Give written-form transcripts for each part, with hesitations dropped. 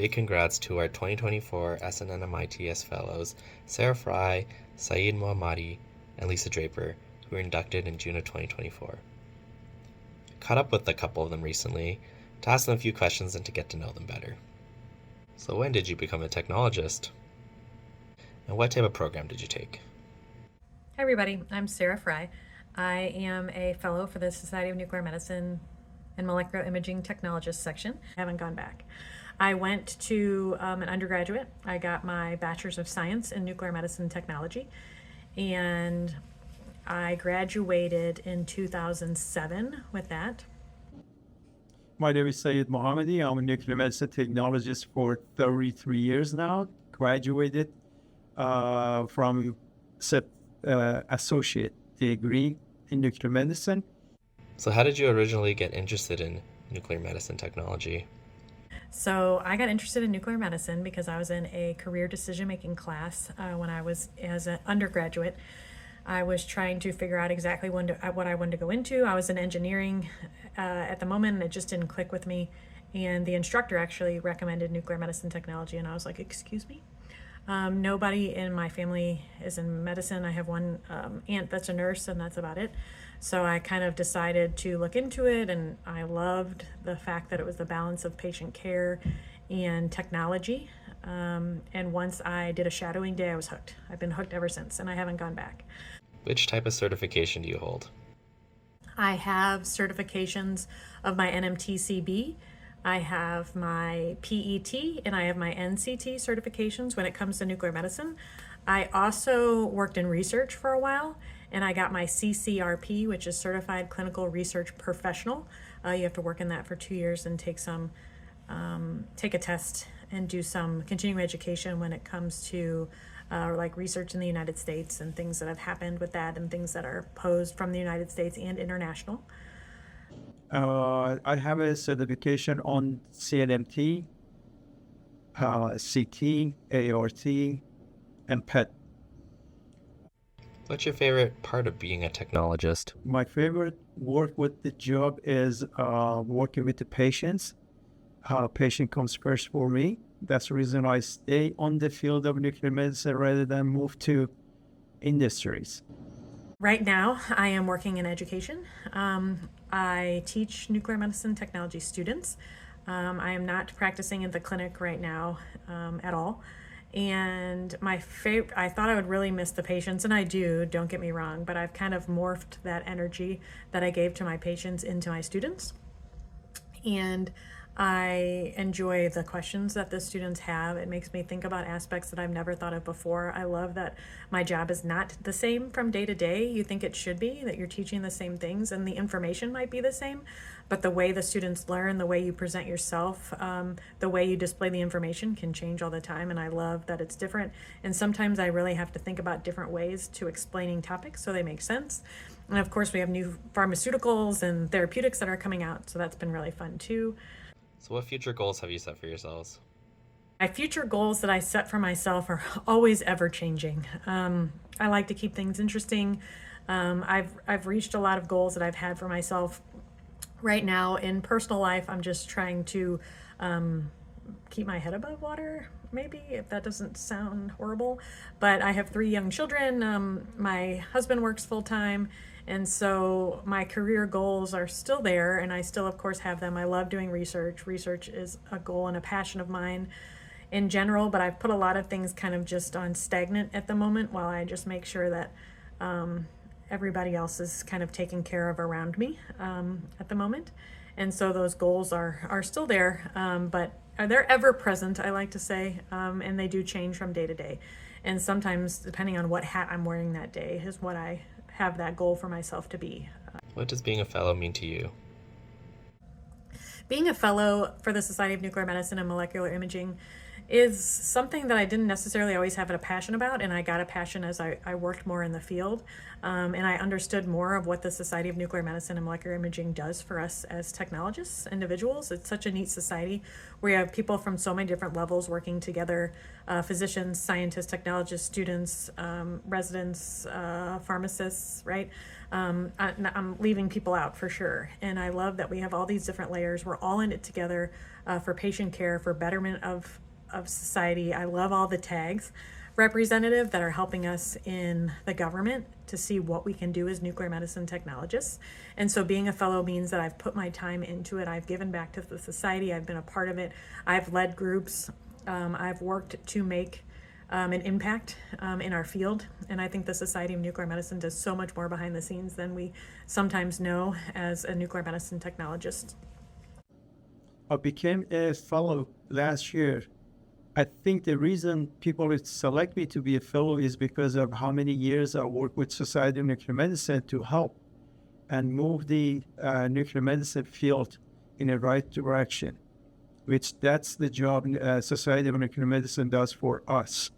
big congrats to our 2024 SNMMI-TS Fellows, Frye, Seyed Mohammadi, and Lisa Draper, who were inducted in June of 2024. I caught up with a couple of them recently to ask them a few questions and to get to know them better. So when did you become a technologist? And what type of program did you take? Hi everybody, I'm Sarah Frye. I am a fellow for the Society of Nuclear Medicine and Molecular Imaging Technologists section. I haven't gone back. I went to an undergraduate. I got my Bachelor's of Science in Nuclear Medicine Technology, and I graduated in 2007 with that. My name is Seyed Mohammadi. I'm a nuclear medicine technologist for 33 years now. Graduated from associate degree in nuclear medicine. So how did you originally get interested in nuclear medicine technology? So I got interested in nuclear medicine because I was in a career decision-making class when I was as an undergraduate. I was trying to figure out exactly what I wanted to go into. I was in engineering at the moment, and it just didn't click with me. And the instructor actually recommended nuclear medicine technology, and I was like, excuse me? Nobody in my family is in medicine. I have one aunt that's a nurse, and that's about it. So I kind of decided to look into it, and I loved the fact that it was the balance of patient care and technology. And once I did a shadowing day, I was hooked. I've been hooked ever since, and I haven't gone back. Which type of certification do you hold? I have certifications of my NMTCB. I have my PET and I have my NCT certifications when it comes to nuclear medicine. I also worked in research for a while, and I got my CCRP, which is Certified Clinical Research Professional. You have to work in that for 2 years and take a test and do some continuing education when it comes to like research in the United States and things that have happened with that and things that are posed from the United States and international. I have a certification on CNMT, CT, ART, and PET. What's your favorite part of being a technologist? My favorite work with the job is working with the patients. Patient comes first for me. That's the reason I stay on the field of nuclear medicine rather than move to industries. Right now, I am working in education. I teach nuclear medicine technology students. I am not practicing in the clinic right now at all. And I thought I would really miss the patients, and I do, don't get me wrong, but I've kind of morphed that energy that I gave to my patients into my students. And I enjoy the questions that the students have. It makes me think about aspects that I've never thought of before. I love that my job is not the same from day to day. You think it should be, that you're teaching the same things and the information might be the same, but the way the students learn, the way you present yourself, the way you display the information can change all the time, and I love that it's different. And sometimes I really have to think about different ways to explaining topics so they make sense. And of course, we have new pharmaceuticals and therapeutics that are coming out, so that's been really fun too. So what future goals have you set for yourselves? My future goals that I set for myself are always ever changing. I like to keep things interesting. I've reached a lot of goals that I've had for myself. Right now in personal life, I'm just trying to keep my head above water, maybe, if that doesn't sound horrible. But I have 3 young children. My husband works full time. And so my career goals are still there, and I still, of course, have them. I love doing research. Research is a goal and a passion of mine in general, but I've put a lot of things kind of just on stagnant at the moment while I just make sure that everybody else is kind of taken care of around me at the moment. And so those goals are still there, but they're ever present, I like to say, and they do change from day to day. And sometimes, depending on what hat I'm wearing that day, is what I have that goal for myself to be. What does being a fellow mean to you? Being a fellow for the Society of Nuclear Medicine and Molecular Imaging is something that I didn't necessarily always have a passion about, and I got a passion as I worked more in the field, and I understood more of what the Society of Nuclear Medicine and Molecular Imaging does for us as technologists, individuals. It's such a neat society where you have people from so many different levels working together physicians, scientists, technologists, students, residents, pharmacists, right? I'm leaving people out for sure. And I love that we have all these different layers. We're all in it together for patient care, for betterment of society. I love all the tags representative that are helping us in the government to see what we can do as nuclear medicine technologists. And so being a fellow means that I've put my time into it. I've given back to the society. I've been a part of it. I've led groups. I've worked to make an impact in our field. And I think the Society of Nuclear Medicine does so much more behind the scenes than we sometimes know as a nuclear medicine technologist. I became a fellow last year. I think the reason people would select me to be a fellow is because of how many years I work with Society of Nuclear Medicine to help and move the nuclear medicine field in the right direction, which that's the job Society of Nuclear Medicine does for us,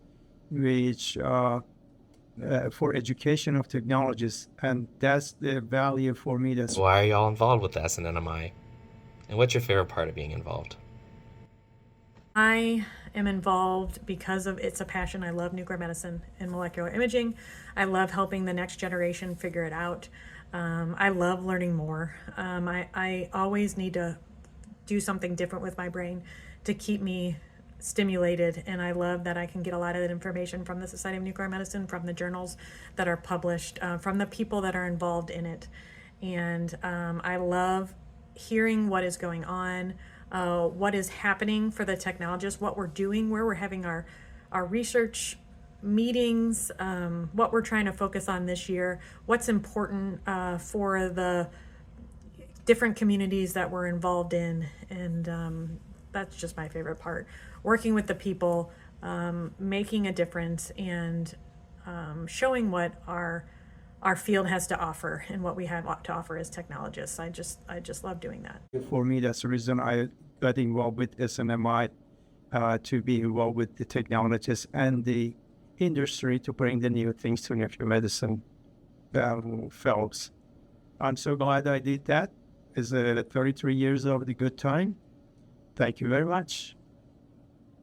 which for education of technologists, and that's the value for me. That's Why are y'all involved with the SNMMI? And what's your favorite part of being involved? I am involved because of it's a passion. I love nuclear medicine and molecular imaging. I love helping the next generation figure it out. I love learning more. I always need to do something different with my brain to keep me stimulated, and I love that I can get a lot of that information from the Society of Nuclear Medicine, from the journals that are published, from the people that are involved in it. And I love hearing what is going on, what is happening for the technologists, what we're doing, where we're having our research meetings, what we're trying to focus on this year, what's important for the different communities that we're involved in. And that's just my favorite part. Working with the people, making a difference, and showing what our field has to offer and what we have to offer as technologists. I just love doing that. for me. That's the reason I got involved with SNMI to be involved with the technologists and the industry to bring the new things to nuclear medicine fellows. I'm so glad I did that. It's 33 years of the good time. Thank you very much.